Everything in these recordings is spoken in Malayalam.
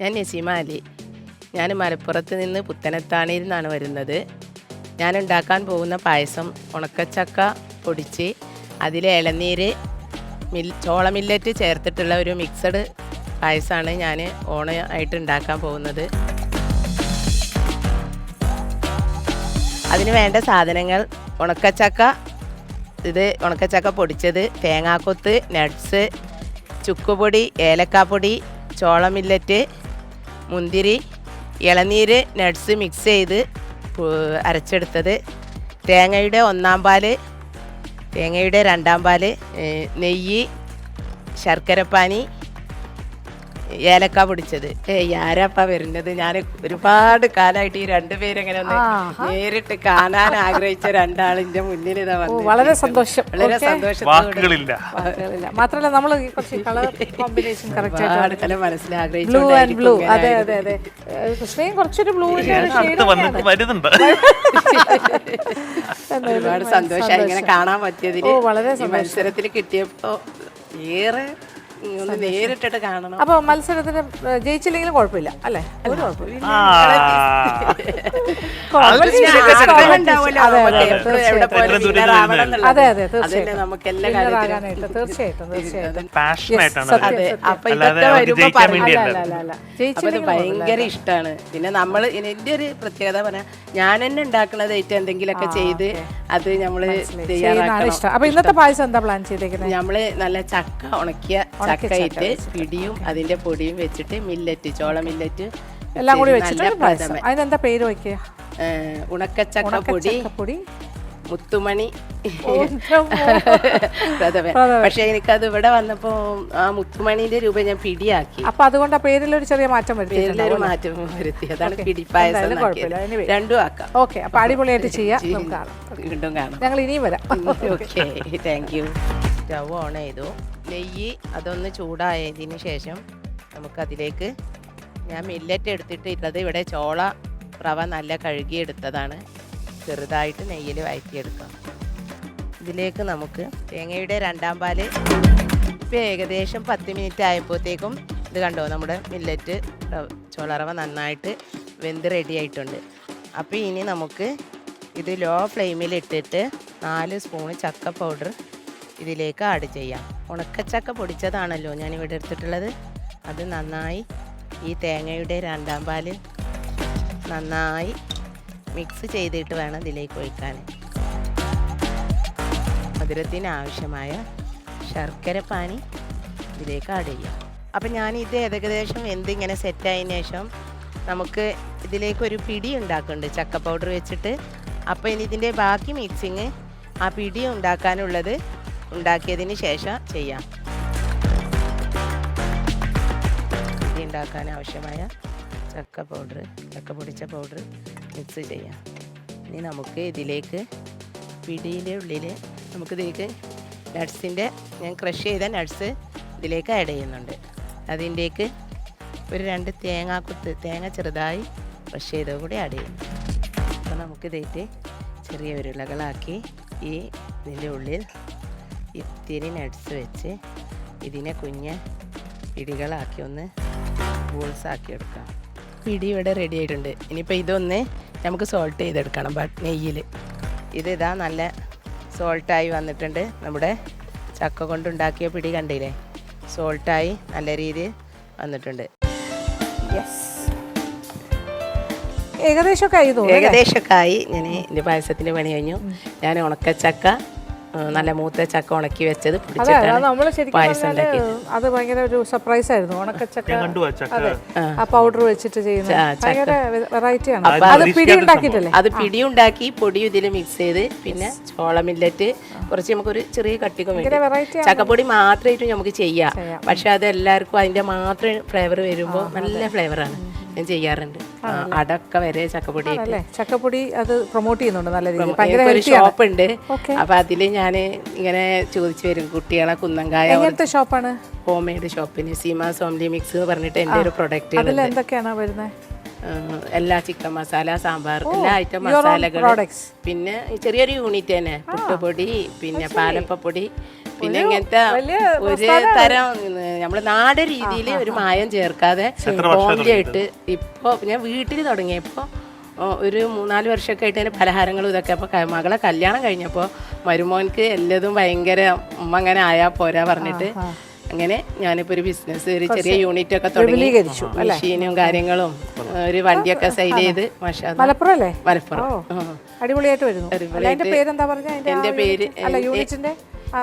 ഞാൻ നസീമ അലി. ഞാൻ മലപ്പുറത്ത് നിന്ന് പുത്തനത്താണിയിൽ നിന്നാണ് വരുന്നത്. ഞാൻ ഉണ്ടാക്കാൻ പോകുന്ന പായസം ഉണക്കച്ചക്ക പൊടിച്ച് അതിൽ ഇളനീര് ചോള മില്ലറ്റ് ചേർത്തിട്ടുള്ള ഒരു മിക്സഡ് പായസമാണ് ഞാൻ ഓണമായിട്ട് ഉണ്ടാക്കാൻ പോകുന്നത്. അതിന് വേണ്ട സാധനങ്ങൾ ഉണക്കച്ചക്ക പൊടിച്ചത്, തേങ്ങാക്കൊത്ത്, നട്ട്സ്, ചുക്കുപൊടി, ഏലക്കാപ്പൊടി, ചോള മില്ലറ്റ്, മുന്തിരി, ഇളനീര്, നട്ട്സ് മിക്സ് ചെയ്ത് അരച്ചെടുത്തത്, തേങ്ങയുടെ 1-ാം പാല്, തേങ്ങയുടെ 2-ാം പാല്, നെയ്യ്, ശർക്കരപ്പാനി, ഏലക്ക പൊടിച്ചത്. ആരാപ്പാ വരുന്നത്? ഞാൻ ഒരുപാട് കാലമായിട്ട് ഈ രണ്ടുപേരെങ്ങനെ ഒന്ന് നേരിട്ട് കാണാൻ ആഗ്രഹിച്ച രണ്ടാളിന്റെ മുന്നിൽ ഇതാ വന്നത്. വളരെ സന്തോഷം. വളരെ സന്തോഷത്തോടെ. മാത്രമല്ല നമ്മൾ കളർ കോമ്പിനേഷൻ കറക്റ്റ് മനസ്സിലാഗ്രഹിച്ചു. അതെ അതെ അതെ. കൃഷ്ണയും കുറച്ചൊരു ബ്ലൂ ഒരുപാട് സന്തോഷം ഇങ്ങനെ കാണാൻ പറ്റിയതിൽ. വളരെ മത്സരത്തിൽ കിട്ടിയപ്പോ ഏറെ ഒന്ന് നേരിട്ടിട്ട് കാണണം. അപ്പൊ മത്സരത്തിന് ജയിച്ചില്ലെങ്കിലും കുഴപ്പമില്ല അല്ലേ? ഒരു കുഴപ്പമില്ല. അതെ അതെ തീർച്ചയായിട്ടും നമുക്ക് എല്ലാ കാര്യത്തിനും തീർച്ചയായിട്ടും ഭയങ്കര ഇഷ്ടമാണ്. പിന്നെ നമ്മള് എൻ്റെ ഒരു പ്രത്യേകത പറഞ്ഞാൽ ഞാൻ തന്നെ ഉണ്ടാക്കണത് ഏറ്റവും എന്തെങ്കിലുമൊക്കെ ചെയ്ത് അത് നമ്മള് ഇഷ്ടം. അപ്പൊ ഇന്നത്തെ പായസം എന്താ പ്ലാൻ ചെയ്തേക്കുന്നത്? നമ്മള് നല്ല ചക്ക ഉണക്കിയ ചക്കയിട്ട് പിടിയും അതിന്റെ പൊടിയും വെച്ചിട്ട് മില്ലറ്റ്, ചോള മില്ലറ്റ് എല്ലാം കൂടി വെച്ചിട്ട് അതിനെന്താ പേര് വയ്ക്കുക? ഉണക്കച്ചക്ക പൊടി, മുത്തുമണി പ്രഥമൻ. പക്ഷെ എനിക്കത് ഇവിടെ വന്നപ്പോ ആ മുത്തുമണിന്റെ രൂപ ഞാൻ പിടിയാക്കി. അപ്പൊ അതുകൊണ്ട് ആ പേരിലൊരു ചെറിയ മാറ്റം വരുത്തി. പേരിലൊരു മാറ്റം വരുത്തി. അതാണ് പിടിപ്പായസം. രണ്ടും ആക്കാം. ഓക്കെ, അപ്പൊ അടിപൊളിയായിട്ട് ചെയ്യാം. വീണ്ടും കാണാം. ഞങ്ങൾ ഇനിയും വരാം. Okay, thank you. Stove on ചെയ്തു. നെയ്യ് അതൊന്ന് ചൂടായതിന് ശേഷം നമുക്കതിലേക്ക് ഞാൻ മില്ലറ്റ് എടുത്തിട്ടുള്ളത് ഇവിടെ ചോള റവ നല്ല കഴുകിയെടുത്തതാണ്. ചെറുതായിട്ട് നെയ്യിൽ വഴറ്റിയെടുക്കാം. ഇതിലേക്ക് നമുക്ക് തേങ്ങയുടെ 2-ാം പാല് ഇപ്പോൾ ഏകദേശം 10 മിനിറ്റ് ആയപ്പോഴത്തേക്കും ഇത് കണ്ടോ, നമ്മുടെ മില്ലറ്റ് ചോള റവ നന്നായിട്ട് വെന്ത് റെഡി ആയിട്ടുണ്ട്. അപ്പോൾ ഇനി നമുക്ക് ഇത് ലോ ഫ്ലെയിമിൽ ഇട്ടിട്ട് 4 സ്പൂണ് ചക്ക പൗഡർ ഇതിലേക്ക് ആഡ് ചെയ്യാം. ഉണക്കച്ചക്ക പൊടിച്ചതാണല്ലോ ഞാനിവിടെ എടുത്തിട്ടുള്ളത്. അത് നന്നായി ഈ തേങ്ങയുടെ 2-ാം പാല് നന്നായി മിക്സ് ചെയ്തിട്ട് വേണം ഇതിലേക്ക് ഒഴിക്കാൻ. മധുരത്തിന് ആവശ്യമായ ശർക്കര പാനി ഇതിലേക്ക് ആഡ് ചെയ്യാം. അപ്പം ഞാനിത് ഏകദേശം എന്തിങ്ങനെ സെറ്റായതിനു ശേഷം നമുക്ക് ഇതിലേക്കൊരു പിടി ഉണ്ടാക്കുന്നുണ്ട് ചക്ക പൗഡർ വെച്ചിട്ട്. അപ്പോൾ ഇനി ഇതിൻ്റെ ബാക്കി മിക്സിങ് ആ പിടി ഉണ്ടാക്കാനുള്ളത് ഉണ്ടാക്കിയതിന് ശേഷം ചെയ്യാം. പിടി ഉണ്ടാക്കാൻ ആവശ്യമായ ചക്ക പൊടിച്ച പൗഡർ മിക്സ് ചെയ്യാം. ഇനി നമുക്ക് ഇതിലേക്ക് പിടിയുടെ ഉള്ളിൽ നമുക്കിതിലേക്ക് നട്ട്സിൻ്റെ ഞാൻ ക്രഷ് ചെയ്ത നട്ട്സ് ഇതിലേക്ക് ആഡ് ചെയ്യുന്നുണ്ട്. അതിൻ്റേക്ക് ഒരു 2 തേങ്ങ ചെറുതായി ക്രഷ് ചെയ്തത് കൂടി ആഡ് ചെയ്യുന്നു. അപ്പോൾ നമുക്കിതേറ്റ് ചെറിയ ഉരുളകളാക്കി ഇതിൻ്റെ ഉള്ളിൽ ഇത്തിരി നട്ട്സ് വെച്ച് ഇതിനെ കുഞ്ഞ് പിടികളാക്കി ഒന്ന് ബോൾസാക്കി എടുക്കാം. പിടി ഇവിടെ റെഡി ആയിട്ടുണ്ട്. ഇനിയിപ്പോൾ ഇതൊന്ന് നമുക്ക് സോൾട്ട് ചെയ്തെടുക്കണം നെയ്യിൽ. ഇതാ നല്ല സോൾട്ടായി വന്നിട്ടുണ്ട്. നമ്മുടെ ചക്ക കൊണ്ടുണ്ടാക്കിയ പിടി കണ്ടില്ലേ, സോൾട്ടായി നല്ല രീതിയിൽ വന്നിട്ടുണ്ട്. ഏകദേശമൊക്കെ ആയി. ഞാൻ എൻ്റെ പായസത്തിൻ്റെ പണി കഴിഞ്ഞു. ഞാൻ ഉണക്കച്ചക്ക നല്ല മൂത്ത ചക്ക ഉണക്കി വെച്ചത് പായസം ഉണ്ടാക്കി. അത് ഭയങ്കര ഒരു സർപ്രൈസ് ആയിരുന്നു. ഉണക്കച്ചക്ക ആ പൗഡർ വെച്ചിട്ട് ചെയ്യുന്ന വെറൈറ്റിയാണ്. അത് പിടി ഉണ്ടാക്കി പൊടിയും ഇതിൽ മിക്സ് ചെയ്ത് പിന്നെ ചോള മില്ലറ്റ് കുറച്ച് നമുക്കൊരു ചെറിയ കട്ടിക്കും ചക്കപ്പൊടി മാത്രമായിട്ട് നമുക്ക് ചെയ്യാം. പക്ഷെ അത് എല്ലാവർക്കും അതിന്റെ മാത്രം ഫ്ലേവർ വരുമ്പോൾ നല്ല ഫ്ലേവറാണ്. ഞാൻ ചെയ്യാറുണ്ട്. അടക്ക വരെ ചക്കപ്പൊടി അത് പ്രൊമോട്ട് ചെയ്യുന്നുണ്ട് നല്ല രീതിയിൽ. ഒരു ഷോപ്പ് ഉണ്ട്. അപ്പൊ അതില് ഞാൻ ഇങ്ങനെ ചോദിച്ചു വരും കുട്ടികളെ കുന്നങ്കായ. എങ്ങനത്തെ ഷോപ്പാണ്? ഹോം മെയ്ഡ് ഷോപ്പിന് സീമ സോംലി മിക്സ് എന്ന് പറഞ്ഞിട്ട് എൻ്റെ ഒരു പ്രൊഡക്റ്റ്. അതിൽ എന്തൊക്കെയാണ് വരുന്നത്? എല്ലാ ചിക്കൻ മസാല, സാമ്പാർ, എല്ലാ ഐറ്റം മസാലകൾ, പിന്നെ ചെറിയൊരു യൂണിറ്റ് തന്നെ പുട്ടുപൊടി, പിന്നെ പാലപ്പപ്പൊടി, പിന്നെ ഇങ്ങനത്തെ ഒരു തരം നമ്മള് നാടൻ രീതിയിൽ ഒരു മായം ചേർക്കാതെ ഹോംലിയായിട്ട് ഇപ്പോൾ ഞാൻ വീട്ടിൽ തുടങ്ങിയപ്പോൾ ഒരു 3-4 വർഷമൊക്കെ ആയിട്ട് അതിന് പലഹാരങ്ങളും ഇതൊക്കെ. അപ്പോൾ മകളെ കല്യാണം കഴിഞ്ഞപ്പോൾ മരുമോൻക്ക് എല്ലാതും ഭയങ്കര ഉമ്മ അങ്ങനെ ആയാൽ പോരാ പറഞ്ഞിട്ട് അങ്ങനെ ഞാനിപ്പോൾ ഒരു ബിസിനസ്, ഒരു ചെറിയ യൂണിറ്റ് ഒക്കെ തുടങ്ങി, മെഷീനും കാര്യങ്ങളും ഒരു വണ്ടിയൊക്കെ സെയിൽ ചെയ്ത്. മലപ്പുറം മലപ്പുറം അടിപൊളിയായിട്ട് വരുന്നു. എൻ്റെ പേര്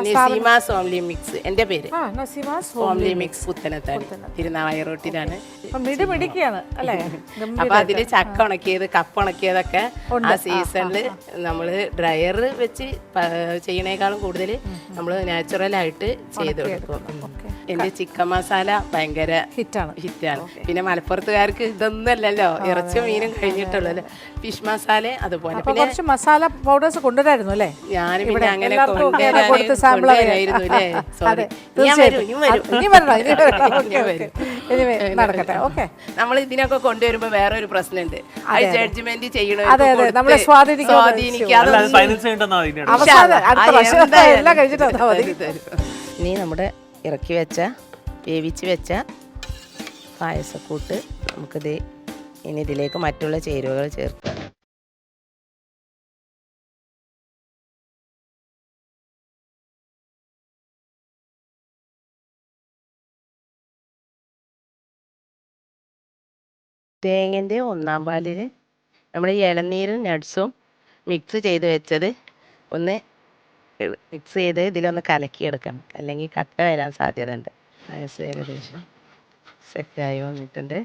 നസീമാസ് ഹോംലി മിക്സ്. എൻ്റെ പേര് ഹോംലി മിക്സ്, പുത്തനത്താണി, തിരുനാവായ റോട്ടിലാണ്. അപ്പൊ അതില് ചക്ക ഉണക്കിയത്, കപ്പ ഉണക്കിയതൊക്കെ ആ സീസണില് നമ്മള് ഡ്രയർ വെച്ച് ചെയ്യണേക്കാളും കൂടുതൽ നമ്മള് നാച്ചുറൽ ആയിട്ട് ചെയ്ത് കൊടുക്കും. എന്റെ ചിക്കൻ മസാല ഭയങ്കര ഹിറ്റാണ്. പിന്നെ മലപ്പുറത്തുകാർക്ക് ഇതൊന്നും അല്ലല്ലോ, ഇറച്ചിയും മീനും കഴിഞ്ഞിട്ടുള്ളല്ലോ. ഫിഷ് മസാല അതുപോലെ. പിന്നെ മസാല പൗഡേഴ്സ് കൊണ്ടുവരായിരുന്നു അല്ലേ? ഞാൻ പിന്നെ അങ്ങനെ നമ്മൾ ഇതിനൊക്കെ കൊണ്ടുവരുമ്പോ വേറെ ഒരു പ്രശ്നമുണ്ട്, അത് ജഡ്ജ്മെന്റ് ചെയ്യണ ഇനി നമ്മുടെ ഇറക്കി വെച്ച വേവിച്ച് വെച്ച പായസക്കൂട്ട് നമുക്കിത് ഇനി ഇതിലേക്ക് മറ്റുള്ള ചേരുവകൾ ചേർക്കാം. തേങ്ങൻ്റെ 1/4 പാലിൽ നമ്മൾ ഇളനീരും നട്ട്സും മിക്സ് ചെയ്ത് വെച്ചത് ഒന്ന് മിക്സ് ചെയ്ത് ഇതിലൊന്ന് കലക്കിയെടുക്കണം, അല്ലെങ്കിൽ കട്ട വരാൻ സാധ്യതയുണ്ട്. പായസം ഏകദേശം സെറ്റായി വന്നിട്ടുണ്ട്.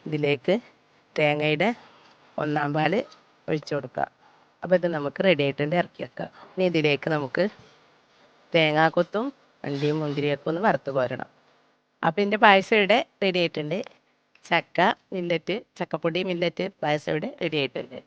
ഇതിലേക്ക് തേങ്ങയുടെ 1/4 പാൽ ഒഴിച്ചു കൊടുക്കുക. അപ്പോൾ ഇത് നമുക്ക് റെഡി ആയിട്ടുണ്ട്, ഇറക്കി വെക്കാം. ഇനി ഇതിലേക്ക് നമുക്ക് തേങ്ങാക്കൊത്തും അണ്ടിയും മുന്തിരിയൊക്കെ ഒന്ന് വറുത്ത് കോരണം. അപ്പോൾ ഇതിൻ്റെ പായസം ഇവിടെ റെഡി ആയിട്ടുണ്ട്. ചക്ക മില്ലറ്റ്, ചക്കപ്പൊടി മില്ലറ്റ് പായസം ഇവിടെ റെഡി ആയിട്ടുണ്ട്.